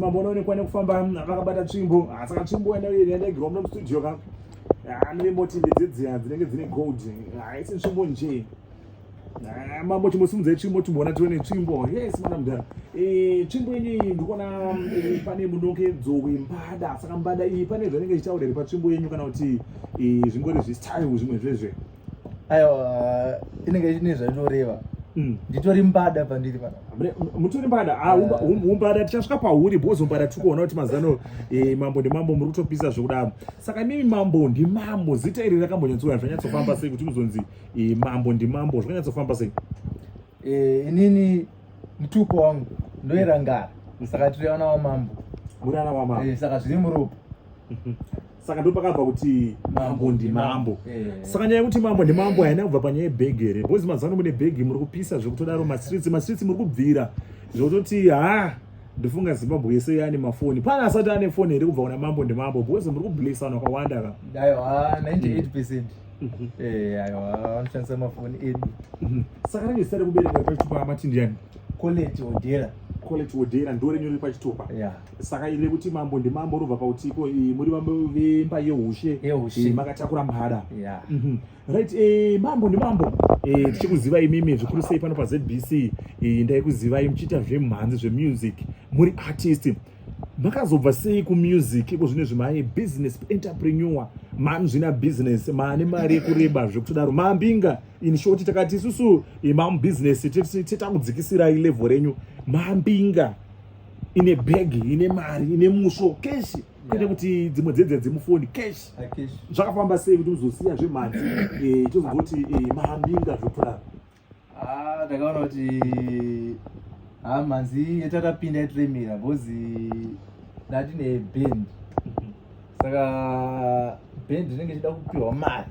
Mambono kwane kufamba vakabata tsvimbo saka tsvimbo yandaigirwa muno mustudio ka ane motive dzedziya dzinenge dzine gold haisi tsvimbo nje mambo chimosimudzai tsvimbo timboona tione tsvimbo yes mana mudhara tsvimbo iyi ndikuona pane munokedzo wembada saka mbada iyi pane zvanenge zvichitaura here patsvimbo yenyu kana kuti zvingori zvistyle zvimwe zvezve aiwa inenge ine zvainoreva nditori mbada pandiri pana mutori mbada umbada tichasvika pauri bhozi umbada tikuona kuti mazano mambo ndimambo muri kutopisa zvekudaro saka mimi mambo ndimambo zita iri rakambonyatsouya zvanyatsofamba sei kuti uzonzi mambo ndimambo zvakanyatsofamba sei inini mutupo wangu ndoerangara saka tiri ana wamambo muri ana wamambo saka zviri muropa saka ndo pakabva kuti mambo ndimambo saka nyaya yekuti mambo ndimambo haina kubva panyaya yebhegi here bhozi mazano mune bhegi muri kupisa zvekutodaro mastreets muri kubvira zvekutoti ndofunga zimbabwe yese yaane mafoni pana asati ane foni here kubva kuna mambo ndimambo bhozi muri kubhilisa wakawanda ka aiwa 98% aiwa vanoshandisa mafoni edu saka range zita rekubereka pachitupa matindiani college hodera ndo renyu riri pachitupa saka ile kuti mambo ndimambo robva pautiko muri vambo vemba yeushe makatakura mbada right mambo ndimambo tichikuziva imimi zvikuru sei pano paZBC ndaikuzivai muchiita zvemhanzi zvemusic muri artist makazobva sei kumusic iko zvino zvimai business entrepreneur mani zvina business maane mari yekureba zvekutodaro mambinga in short takati isusu mamubusiness titakudzikisirai level renyu mambinga ine bag ine mari ine musho cash kwete kuti dzimwe dzedze dzemufoni cash zvakafamba sei kuti uzosiya zvemhanzi tozoti mambinga zvekutodaro ndakaona kuti mhanzi yatakapinda yatiremera bhozi ndatine band saka band inenge ichida kupiwa mari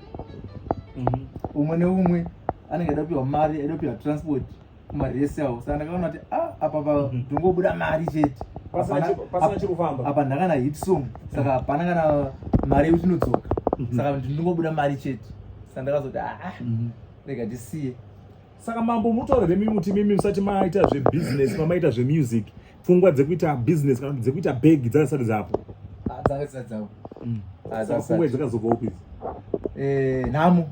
umwe neumwe anenge ada kupiwa mari ada kupiwa transport kumaresi avo saka ndakaona kuti apa ndongobuda mari chete apa ndakana hit song saka hapana kana mari yekuti inodzoka saka ndinongobuda mari chete saka ndakazoti rega ndisiye saka mambo munotaura zvemimi kuti mimi musati maita zvebusiness mamaita zvemusic pfungwa dzekuita business kana kuti dzekuita bhegi dzakasati dzapo dzanga dzisati dzapo saka pfungwa dzakazobva upi nhamo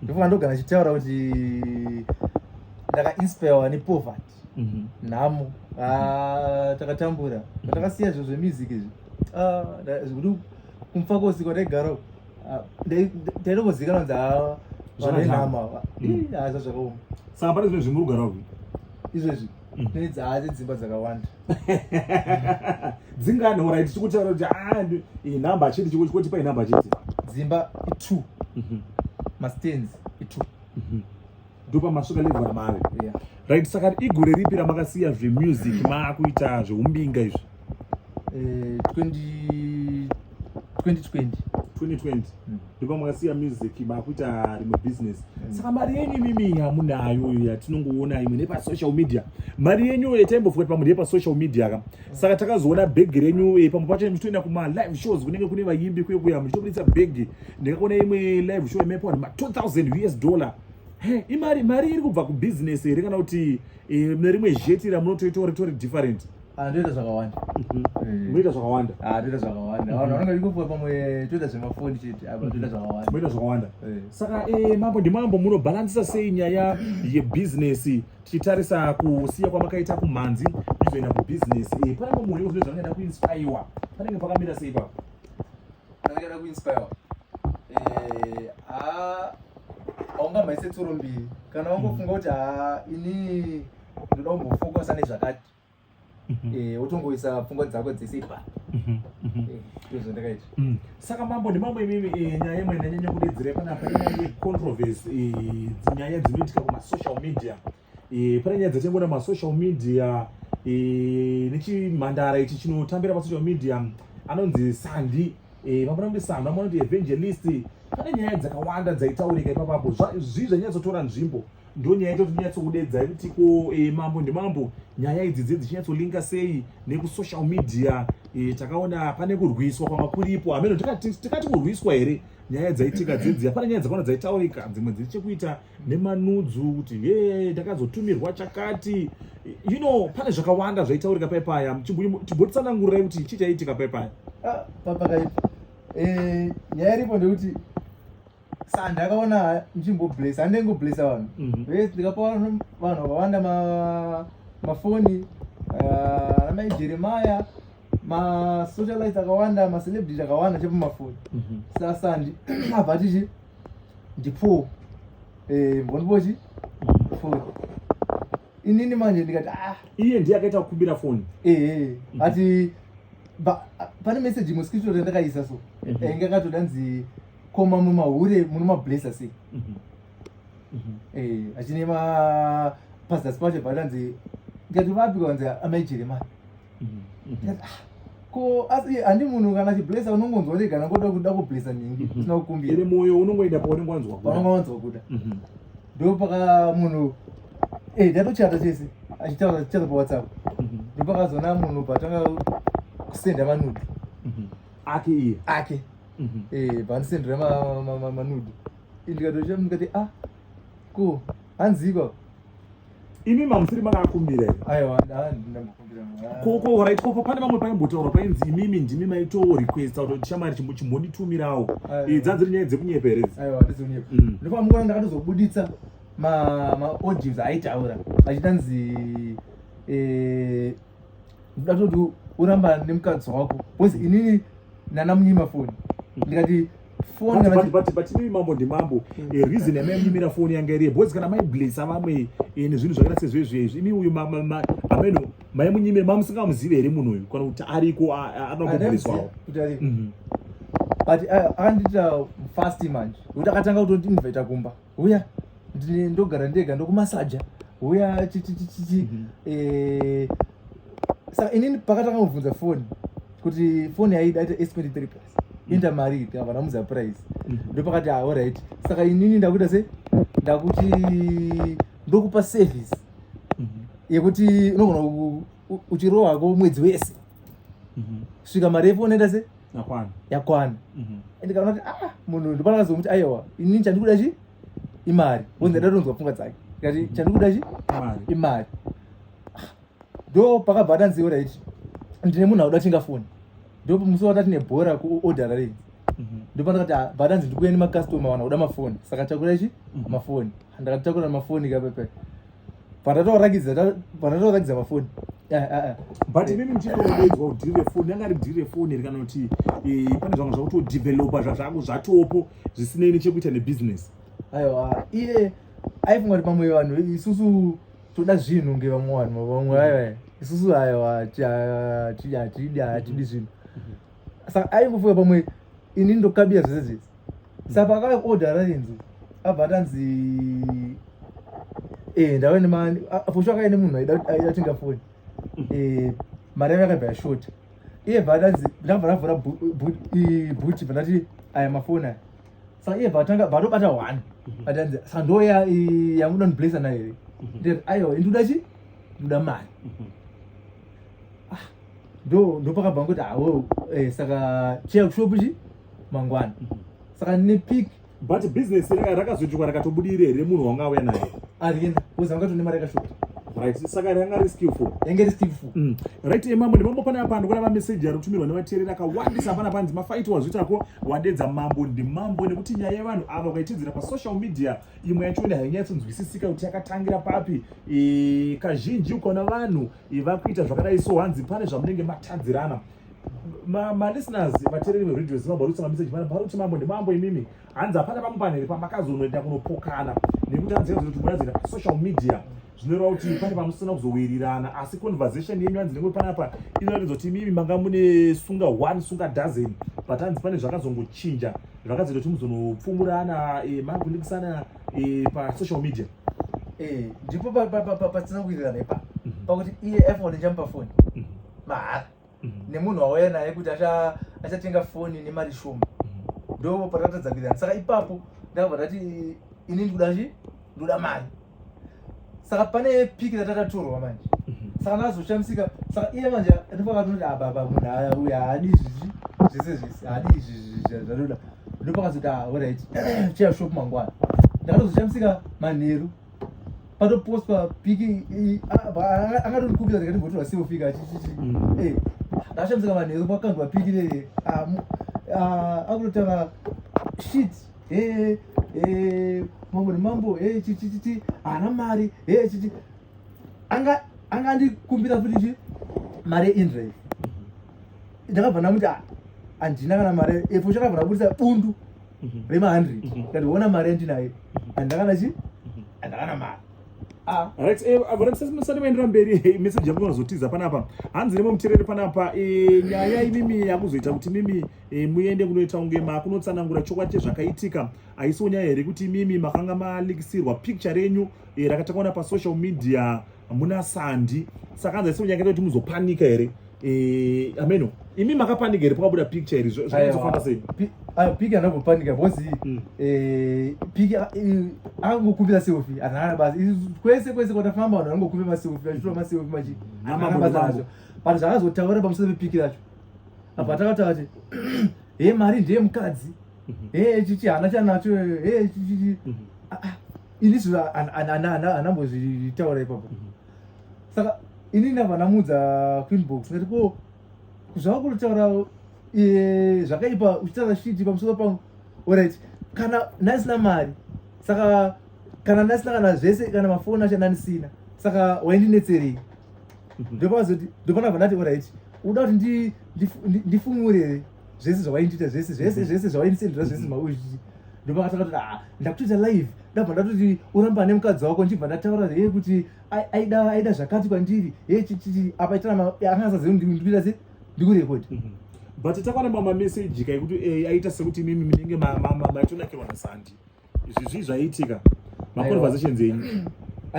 ndofunga ndogara chitaura kuti ndakainspirewa nepoverty nhamo takatambura takasiya zvo zvemusic izvi zvekuti kumfakosi kwataigara ndaitongozikanwa kunzi zvanenhama zvakaoma saka pane zvimwe zvimuri kugara upi izvezvi tine dzimba dzakawanda dzingani orai tichikutaura kuti nhamba chete chikotipa inhamba chete dzimba i2 mastands i2 ndopa masvika level ramari right saka igore ripi ramakasiya zvemusic maakuita zveumbinga izvi 2020 ndipo makasiya music makuita rimwe business saka mari yenyu mimi hamunayo yatinongoona imwe nepasocial media mari yenyu yataimbofuka kuti pamwe ndepasocial media ka saka takazoona bhegi renyu pamwe pacho muchitoenda kuma live shows kunenge kune vayimbi kuya muchitobuditsa bhegi ndikaona imwe live show imepa ma $2,000 mari iri kubva kubusiness here kana kuti nerimwe jeti ramunotoitori different ndoita zvakawanda muita zvakawanda ndoita zvakawanda vanhu vanenge vachikufuka pamwe toita zvemafoni chete ndoita zvakawanda muita zvakawanda saka mambo ndimambo munobhalansisa sei nyaya yebusiness tichitarisa kusiya kwamakaita kumhanzi kuzoenda kubusiness panenge munhu zvino zvangada kuinspirewa panenge pakamira sei papo ndangada kuinspirewa haungamaise tsuro mbiri kana wangofunga kuti ini ndoda kumbofokusa nezvakati wotongoisa pfungwa dzako dzese ndizvo ndakaita saka mambo ndimambo imimi nyaya imwe ndanyanya kudedzera panapa inyaya yecontroversy nyaya dzinoitika kumasocial media pane nyaya dzatingoona masocial media nechimhandara ichi chinotambira pasocial media anonzi Sandi vamona kuti Sandi vamona kuti evangelist pane nyaya dzakawanda dzaitaurika ipapapo zvii zvanyatsotora nzvimbo ndo nyaya yacho tinyatsokudedza kuti ko mambo ndimambo nyaya idzi dzichinyatsolinga sei nekusocial media takaona pane kurwiswa kwanga kuripo ameno tikati kurwiswa here nyaya dzaitika dzedzi hapana nyaya dzakaona dzaitaurika dzimwe dziri chekuita nemanudzu kuti ndakazotumirwa chakati pane zvakawanda zvaitaurika paipaya timbotsanangurirai kuti chii chaitika paipaya pakaipa nyaya iripo ndekuti ndakaona nchimboblesa handingoblesa vanhu ndikapa vanhu vakawanda mafoni namajeremaya masocialite akawanda macelebrity akawanda chepo mafoni sasa abva tichi ndi4 mbonipochi 4 inini manje ndikati iye ndiye akaita kukumbira foni ati pane message imwe screenshot yandakaisa so inge akatodanzi koma mumahure muno mablesa sei achine mapastors pacho padanzi ndikati vapi kwanzi amaijeremani ko asi handi munhu kana chiblesa unongonzwa rega nangoda kuda kublesa ningi usina kukumbira ine moyo unongoenda paunongowanzwa kuda ndo paka munhu ndatochata chese achitaura chichata pawhatsapp ndo pakazona munhu patanga kusenda manudu ake vandisendera manudu ndikatochati ko hanzikwa imi mamusiri makakumbira aiwa right koko pane vamwe paimbotaura painzi imimi ndimi maitorequesta kuti shamari chimbonditumirawo dzadziri nyaya dzekunyeperedza aiwa ndizonyepa ndopamukona ndakatozobuditsa maaudios aitaura achitanzi ndoda toti uramba nemukadzi wako bcause inini nana munyima foni ndikati but inini mambo ndimambo reason yamainyimira foni yanga iriye bcause kana maiblesa vamwe nezvinhu zvakaita sezvezvezvi imi uyu ameno maimunyimira mamusingamuzive here munhu uyu kana kuti ariko anogobleswawo but akandita fast manje kuti akatanga kutoinvita kumba uya ndogara ndega ndokumasaja uya chichichichi saka inini pakatanga kubvunza foni kuti foni yaida ita S23 plus intamari kavana muza price ndopakati alright saka inini ndakuita se ndakuti ndokupa service yekuti unogona uchirohako mwedzi wese svika mari yefoni enda se yakwana ndikaona kuti munhu ndopakazomuti aiwa inini chandikuda chi imari bonzi ndatonzwa pfungwa dzake ikati chandikuda chi imari ndo pakabva tanziwo right ndine munhu auda kutenga foni ndo musi watati nebhora kuodhara renzi ndo pandakati bhatanzi ndikuya nemakastoma vanhu auda mafoni saka takura chi mafoni ndakatitakura mafoni kapepe pandatorakidza mafoni but imimi mchitoedzwa kuti dhiri refoni yanga ri dhiri refoni iri kana kuti pane zvamwe zvakutodevelopa zvazvako zvatopo zvisinei nechekuita nebusiness aiwa iye aifunga kuti pamwe vanhu isusu toda zvinhu ngevamwe vanhu vamwe aiwa isusu aiwa hatidi zvinhu saka aingofunga pamwe ini ndokabira zvese zvese saka pakaaodhara renzi abva tanzi ndave nemani fosho akaine munhu aida tenga foni mari yave yakabva yashota iye bva tanzi ndabva ndavhura bhuti bva ndati aya mafoni aya saka iye bva atobata 1 atanzi saka ndoya yamuda ndiblesa nayo here ndikati aiwa induda chi nduda mari ndo pakabva ngoti hawo saka cheya kushopu chi mangwana saka nepik but business rakazoitwa rakatobudirira here munhu wanga auya naye arienda kuza vanga tone mari yakashota right saka yanga ri skillful right mambo ndimambo pane apa ndikuona mameseji ari kutumirwa nevateereri akawandisa pana panzi mafaiti wazvitako wadedza mambo ndimambo nekuti nyaya yevanhu ava ukaitidzira pasocial media imwe yacho hainyatsonzwisisika kuti yakatangira papi kazhinji ukaona vanhu vakuita zvakadai so hanzi pane zvamunenge matadzirana malisteners vateereri veredio zimbabwe vari kutsanga meseji vari kuti mambo ndimambo imimi hanzi hapana pamwe panhere pamakazonoenda kunopokana nekuti hanzi kuti munazoenda pasocial media zvinoreva kuti pane pamusina kuzowirirana asi conversation yenyu hanzi nengwe panapa inoratidza kuti imimi manga mune sunga 1 sunga dozen but hanzi pane zvakazongochinja zvakazoita kuti muzonopfumurana makundikisana pasocial media ndipo patina kuwirirana ipa pakuti iye iphone ichamupa foni mahara nemunhu wauya naye kuti achatenga foni nemari shoma ndo patakatadza kuwirirana saka ipapo ndakabva ndati ini ndikuda chi ndoda mari saka pane piki ratatatorwa manje saka ndazoshamisika saka iye manje ndofaka kuti baba munhu uya haadi zvese haadi zvanoda ndopakazoti alright chaya shop mangwana ndakatozoshamsika manheru patopostwa piki angatondikupisa ndikatimbotorwa seofika achichiti ndakashamsika manheru pakandwa piki neye akutotanga shit mambo nemambo chichichi haana mari chichi anga andikumbira futi mari yeInDrive ndakabva ndamuti handina kana mari epo chakabva ndabudisa bundu rema100 kandiona mari yandinayo handakana handakana mari right musati maendera mberi message yangu inozotiza panapa hanzi nemomutereri panapa nyaya imimi yakuzoita kuti mimi muende kunoita kunge makunotsanangura chokwadi chezvakaitika haisiwo nyaya here kuti imimi makanga malikisirwa picture renyu rakatakaona pasocial media muna Sandi saka hanzi haisiwo nyaya kuti muzopanika here ameno imi makapanika here pakabuda picture iri zvinozofamba sei piki anambopanika because piki angokumbira selfie anana basi kwese kwatafamba vanhu vangokumbira maselfie vachitora maselfie machibasa nacho but zvakazotaura pamusoro pepiki racho apa takataura kuti mari ndeye mukadzi chichi hana chanacho chichi inizvi anambozvitaura ipapo saka ini ndabva ndamudza Queenbox ndati ko zvava kutotaura zvakaipa uchitaura shiti pamusoro pangu alright kana ndasina mari saka kana ndasina kana zvese kana mafoni acho ndanisina saka waindinetserei ndopana ndati alright uda kuti ndifumurere zvese zvawaindita zvese zvawaindisendera zvese mauzvii ndopakataka kuti ndakutoita live ndabva ndatoti uramba nemukadzi wako ndibva ndataura kuti aida zvakati kwandiri chichi apa itana angasazivi ndikuita se ndikurekodi but takaona mamameseji kaikuti aita sekuti mimi minenge maitonakirwa naSandi izvi zvaiitika maconversations enyu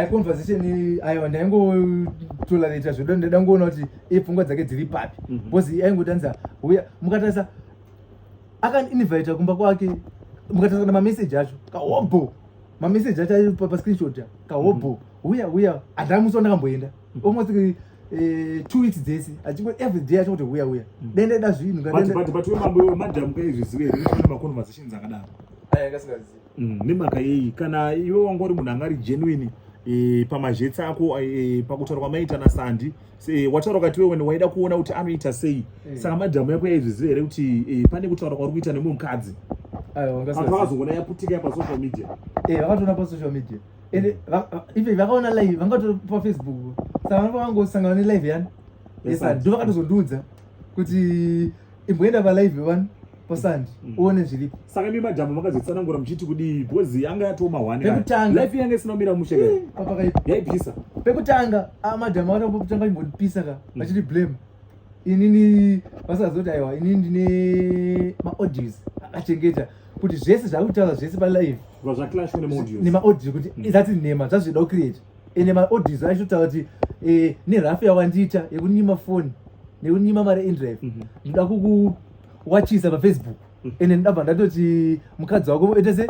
conversation aiwa ndaingotolerata zvoda ndadangoona kuti pfungwa dzake dziri papi because aingotanza uya mukatarisa akaninvita kumba kwake mukatarisa na mameseji acho kahobo mameseji acho ari pascreenshot kahobo uya handamuso ndakamboenda almost 2 weeks dzese achingo every day achoti uya dende da zvinhu but wemambo madam kaizvizive here kuti maconversations akadaro akasingazivi nemhaka yei kana iwe wanga uri munhu anga ari genuine pamazhetsi ako pakutaura kwamaita naSandi wataura ukati wewe waida kuona kuti anoita sei saka madhamu yako yaizviziva here kuti pane kutaura kwari kuita nemukadzi vakazongona yaputika yapasocial media vakatoona pasocial media ende ife vakaona live vangatora paFacebook saka vanongosangana nelive yani ndo vakatozondiudza kuti imboenda palive one pasandi uone zviripo saka imi madhamu makazotsanangura muchiti kudii because anga yatoma 1 pekutanga life yange isina kumira mushe papakaipa yaipisa pekutanga madhamu akatanga imbondipisa ka vachiti blame inini vasazoti aiwa inini ndine maaudios akachengeta kuti zvese zvakutaura zvese palive zvaclash nemaaudios kuti zati nhema zvazvida kucreate ene maaudios achotaura kuti nerafu yawandiita yekunyima foni nekunyima mari yeInDrive ndoda kukuwachisa paFacebook ene ndabva ndatoti mukadzi wako etese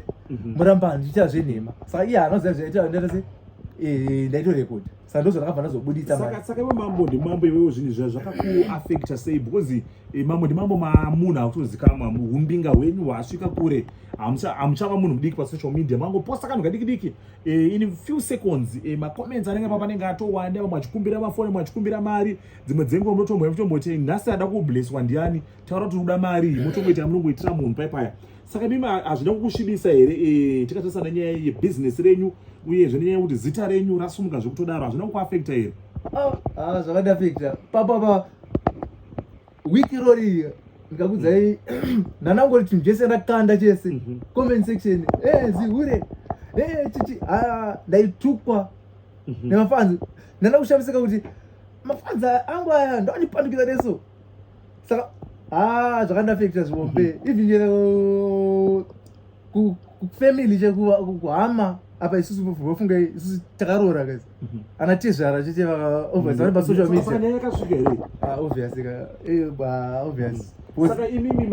muramba handiita zvenhema saka iye hanoziva zvaita ndatese ndaitorekodi saka ndozvo ndakabva ndazobudisa saka iwe mambo ndimambo iwewo zvinhu zvakuaffecta sei because mambo ndimambo mamunhu akutozikamwa umbinga hwenyu hwasvika kure hamuchava munhu mudiki pasocial media mangoposta kanhu kadiki in few seconds macomments anenge papanenge atowanda vamwe achikumbira mafoni vamwe achikumbira mari dzimwe dzenguva munotomboti nhasi ada kublesswa ndiani taura kuti uda mari mutomboita munongoitira munhu paipaya saka mimi hazvina kukusvibisa here tikatarisa nenyaya yebusiness renyu uyezve nenyaya yekuti zita renyu rasumuka zvekutodaro hazvina kukuaffecta here zvakandafecta papapa wiki rori ndikakudzai ndanangoti chinhu chese ndakanda chese comment section zihure chichi ndaitukwa nemafanzi ndanda kushamisika kuti mafanzi angu aya ndandipandukisa neso saka zvakandafecta zvombe even kufamily chekuhama apa isusu vofunga isusu takarora kazi ana tezvara chete vakaovhasana pasocial media obvious saka imimi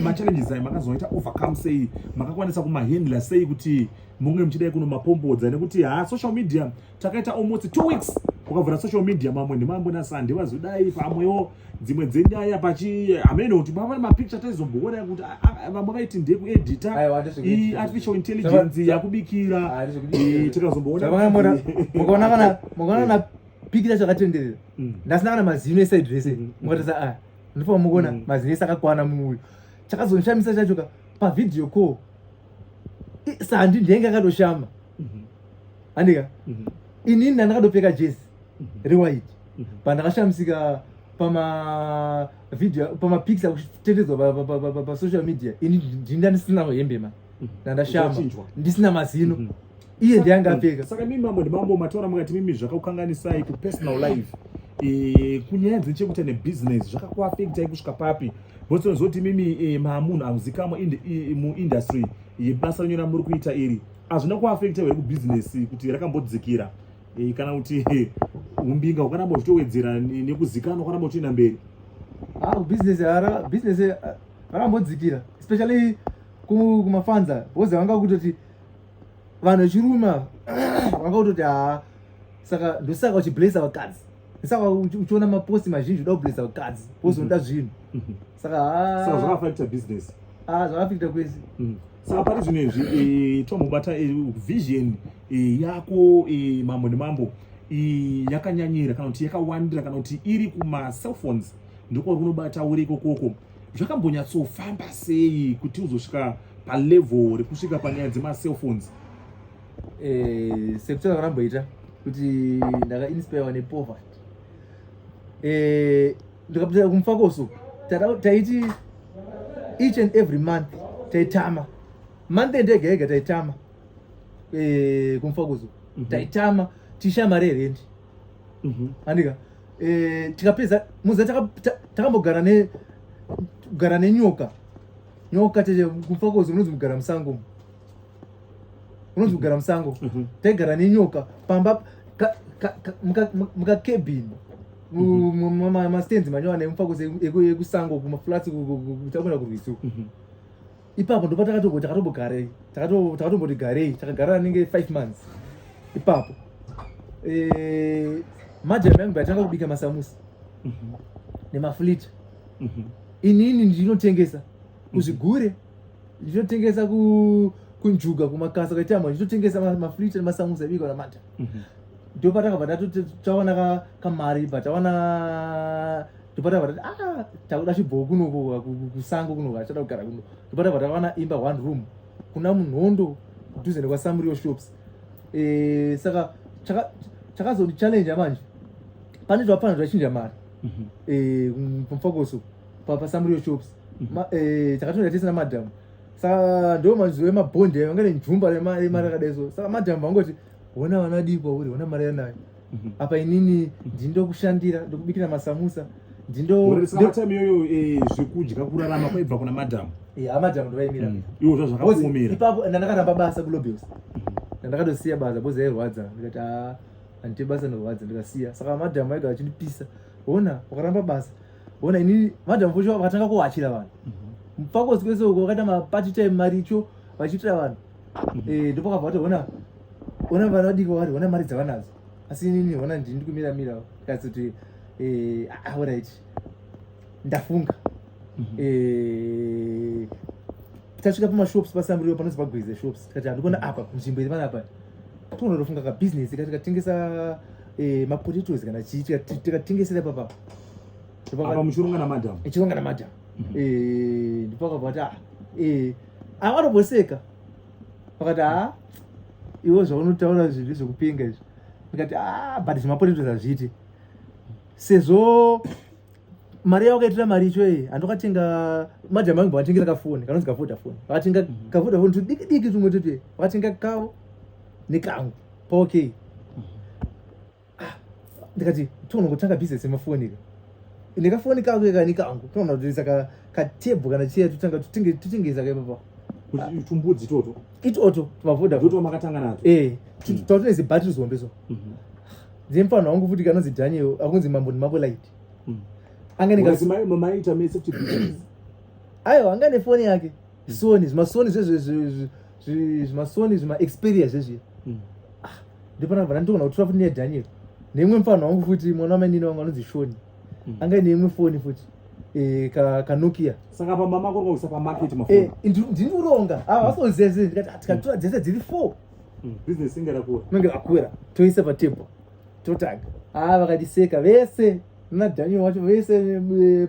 machallenges ayo makazoita overcome sei makakwanisa kumahandla sei kuti munge muchidai kuno mapombodza nekuti social media takaita almost 2 weeks ukavhura social media mambo nasande vazodai pamwewo dzimwe dzenyaya amene kuti pamwe mapicture taizomboona kuti vamwe vaiti ndekuedita artificial intelligence yakubikira tikazomboona mukaona kana pikira chakatenderera ndasina kana mazino eside dress mukatasa ndipo mukuona mazino ese akakwana muuyu chakazonishamisa chacho pa video call sandi ndenge akatoshama andika inini ndakatopfeka jezi rewhite pandakashamisika pama video pama picture kutetedzwa pa social media ini ndandisina hembe man ndandashama ndisina mazino iye ndianga apfeka saka mimi mambo mataura mukati mimi zvakakukanganisai ku personal life kunyaya dzechekuita nebusiness zvakakuafektai kusvika papi bosonzoti mimi mamunhu amuzikamo muindustry yebasa renyora muri kuita iri hazvina kuafekta here kubusiness kuti rakambodzikira kana kuti umbinga ukaramba uchitowedzera nekuzikanwa ukaramba uchienda mberi business rakambodzikira especially kumafanza because vanga kutoti vanhu vechiruma vanga kutoti saka ndosaka uchiblesa vakadzi saka uchiona maposti mazhinji uda kublesa vakadzi because unoda zvinhu saka zvakafekta business zvakafekta kwese saka pari zvinezvi tomubata vision yako mambo nemambo yakanyanyira kana kuti yakawandira kana kuti iri kuma-cellphones ndiko runobata uri ikokoko zvakambonyatsofamba sei kuti uzosvika palevel rekusvika panyaya dzema-cellphones? Sekutora karamboita kuti ndakainspire nepoverty ndikapita kumufakoso taiti each and every month taitama month ndega yega taitama kumufakoso taitama tisha mari yerendi andika tikapedza muza takambogara nenyoka teche kumufakoso unonzi mugara musango taigara nenyoka pamba mukakebhini mastenzi manyowa nemufakoso ekusango kumaflats takuenda kurwizi ipapo ndopa takatomboti garei takagara nenge 5 months ipapo majama yangu batanga kubika masamusi nemaflita inini ndinotengesa kuzvigure ndinotengesa kunjuga kumakasa kaitama ndinotengesa maflita nemasamusi abikwa namata ndopa takabva tawana kamari batawana ndopa takuda chibhoo kunoko kusango kunoko achada kugara kuno ndopa tabva tawana imba 1 room kuna munhondo kudhuze nekwaSamrio shops saka chakazondichallenge manje pane zvapana zvachinja mari kumufakoso paSamrio shops takatonda tisina madhamu saka ndo mazuva emabhondi vangane njumba remari akadaiso saka madhamu vangoti ona vana dikwa uri ona mari yanayo apa inini ndindokushandira ndokubikira masamusa time iyoyo zvekudya kurarama kwaibva kuna madhamu amadhamu ndovaimira iwo zvakakuomera ipapo ndakaramba basa kuLobels ndakatosiya basa boza yairwadza ndikati handite basa norwadza ndikasiya saka madhamu aiga achindipisa ona ukaramba basa ona inini madhamu posho vakatanga kuwachira vanhu mufakosi kwese uko wakaita mapati time maricho vachiitira vanhu ndipo kabva kuti ona vana vadiki vari ona mari dzavanadzo asi inini ona ndini kumiramira kasi kuti alright ndafunga tasvika pamashops paSamrio panonzi pagwize shops tikati handikuona apa nzvimbo iri panapa tonotofunga kabusiness tikatengesa mapotatoes kana chii tikatengesera papa muchironga namadhamu chironga namadhamu ndipo akabva kuti avatomboseka vakati iwo zvaunotaura zvinhu zvokupinga izvi ndikati but zvemapotatoes hazviiti sezvo mari yavo kaitira mari icho handokatenga madhamu angu vakatengera kafoni kanonzi kavodafoni vakatenga kavodafoni tudiki diki tumwe tuti vakatenga kavo nekangu paok ndikati tonongotanga business yemafoni nekafoni kako nekangu toona kutoisa katebho kana chiya tutengesa kaipapa tumbudzi itoto tumavodafoto makatanga nato tatonezi battery zombeso dzemufano wangu futi kanonzi Daniel akunzi mambo nemambo light maita safety business aiwa anga nefoni yake Sony zvimasoni zvimasoni zvima experience zvezvi ndipo ndabva ndandogona kutora futi neDaniel Neimwe mfano wangu futi mwana wamenini wangu anonzi Shoni. Anga neimwe phone futi. Ka Nokia. Saka pa mama ko kusa pa market mafoni. Ndinoronga. Vasozeze ndikati tikatora dzese dziri 4. Business ingera kura. Nenge akura. Toisa pa table. Totaga. Vakadiseka vese. Nadhani wacho vese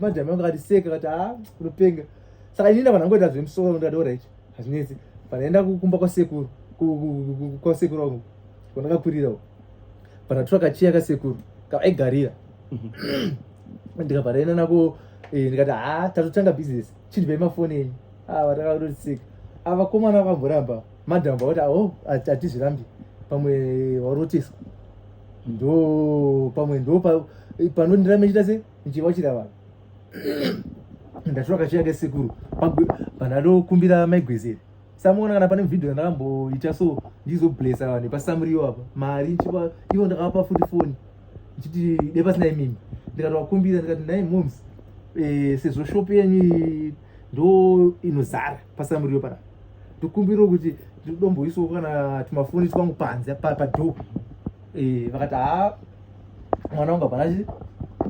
madhami wangu akadiseka kati unopenga. Saka inini vanangoita zvemusoro ndadora ichi. Hazvinesi. Panaenda kukumba kwa sekuru. Kwa sekuru wangu. Kwandakakurira. Panatora kachiya kasekuru. Kavaigarira. Ndikabva nako ndikati tatotanga business chindipai mafoni enyu vatakadosika avakomana vakamboramba madhamba kuti hatizvirambi pamwe waroteswa ndo pamwe ndo panondirame chita se nchivachira vanhu ndatora kachiya kesekuru pandadokumbira maigwezeri samuona kana pane vhidhio ndakamboita so ndizoblesa vanhu pasamuriwo apa mari nchipa ivo ndakavapa futi foni nchiti dai pasina imimi ndikatovakumbira ndikati nai moms sezvo shopu yenyu ndo inozara pasamuriwo pana ndikumbirawo kuti ndidomboisawo kana tumafoni twangu panze padho vakati mwana wangu hapana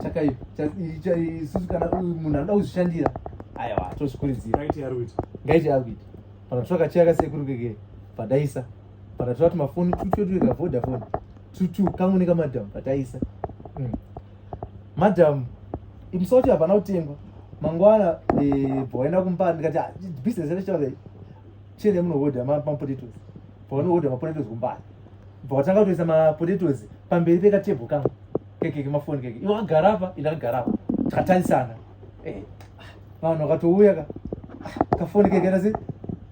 chakaipa isusu kana munhu anoda kuzvishandira aiwa tozvikurudzira ngaiti yakuita pana twakachiya kasekuru keke padaisa pana tova tumafoni tutueka vodafone tutu kamwe nekamadhamu pataisa madhamu imusauti hapana kutengwa mangwana bwaenda kumbani ndikati business yachitaura chiende munohodha mapotatoes paunohodha mapotatoes kumbani bwatanga kutoisa mapotatoes pamberi pekatebho kangu kekeke mafoni keke iwo agara apa indakagara apa takatarisana vanhu vakatouya kafoni keke nase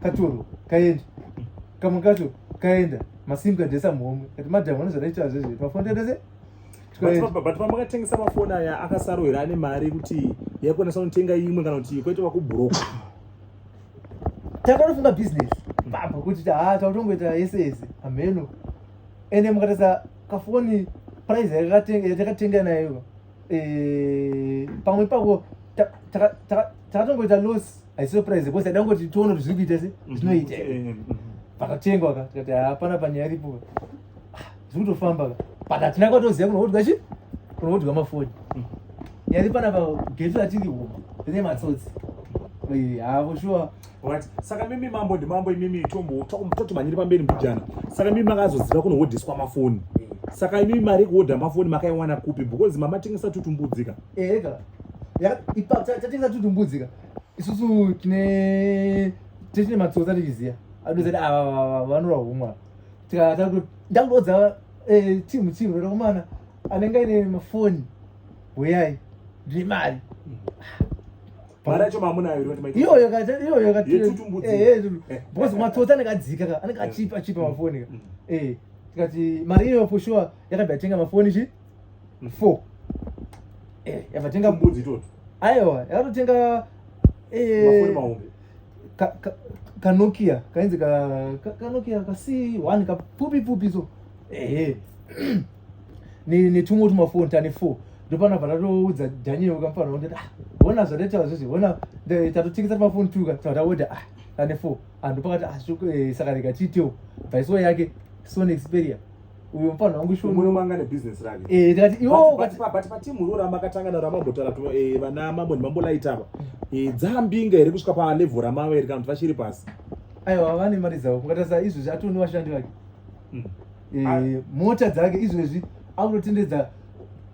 katoro kaenda kamwe kacho kaenda masim card esamhomwe kati madhamu anozvadaita zvezve mafoni tendese but pamakatengesa mafoni aya akasarowera ane mari kuti yaikwanisa kunotenga imwe kana kuti kwaitova kubhuroka takatofunga business baba kuti tautongoita yese yese amheno ende mukatarisa kafoni price yatakatenga nayo pamwe pako takatongoita loss haisiyo price because adangoti tiona kuti zviri kuita se zvinoita pakatengwa ka tikati hapana panyaya iripo zviri kutofamba ka but hatina kwatoziva kunohodwa chi kunohodwa mafoni nyari panapa getu ratiri huma rine matsotsi havo shuwa saka mimi mambo ndimambo imimi totimhanyiri pamberi mbijana saka mimi makazoziva kunohodheswa mafoni saka imimi mari yekuhodha mafoni makaiwana kupi because mamatengesa tutumbudzika eka tatengesa tutumbudzika isusu tine matsotsi atichiziva adozati vanorwa humwa ndakudoodza timu rokomana anenge aine mafoni huyai ndine mari mari yacho mamunayo iyoyo because matsotsi anenge adzika anenge achipa mafoni tikati mari iyoyo for sure yakabva yatenga mafoni chi 4 yabva tenga mbudzi toto aiwa yakatotenga mafoni mahombe kanokia kainzi kanokia kasi1 kapfupi so netumwe tumafoni tane 4 ndopanabva tatoudza Daniel kamufana kuti ona zvadaitawa zvozvi ona tatotengesa mafoni 2 tataoda tane 4 andu pakati saka rega chiitewo bhaisiwo yake Sony Xperia uyo mufana wangu shonomanga nebusiness rake tikati iwo but patimu rora makatangana ramambotara vana mambo ndimambolaita apa dzambinga here kusvika palevel ramavo here kana kuti vachiri pasi aiwa vane mari dzavo mukatarisa izvezvi atoni vashandi vake mota dzake izvezvi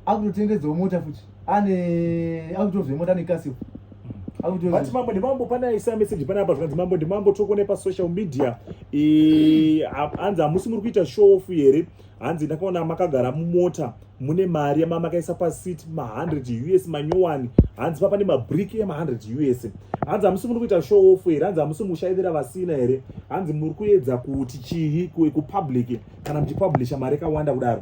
akutotendedzawo mota futi akutovhe mota nekasifu but mambo ndimambo panaisa meseji panapa zvikanzi mambo ndimambo tokone pasocial media hanzi hamusi muri kuita show off here hanzi ndakaona makagara mumota mune mari yamamakaisa pasiti ma100 US manyowani hanzi papane mabriki ema100 US hanzi hamusi muri kuita show off here hanzi hamusi mushayivira vasina here hanzi muri kuedza kuti chii kupublic kana muchipublisha mari yakawanda kudaro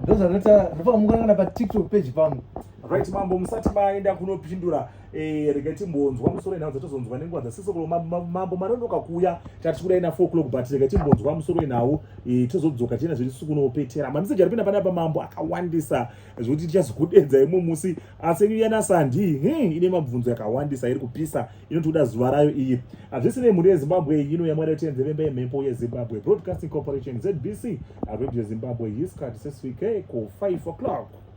ndozvanota ndopamukana patiktok page pangu right mambo musati maenda kunopindura rega timbonzwa musoro enhau dzatozonzwa nenguva dzasisokolo mambo marondoka kuuya tati kuda ina 4 o'clock but rega timbonzwa musoro enhau tozodzoka tiena zviri kunopetera mameseji ari pinda panapa mambo akawandisa zvokuti tichazokudedza imwe musi asi yanasandi ine mabvunzo yakawandisa iri kupisa inotoda zuva rayo iyi hazvisinei mhuri yezimbabwe ino yamwari tenzevembe yemhepo yezimbabwe broadcasting corporation ZBC radio zimbabwe yiskati sesvike ko 5 o'clock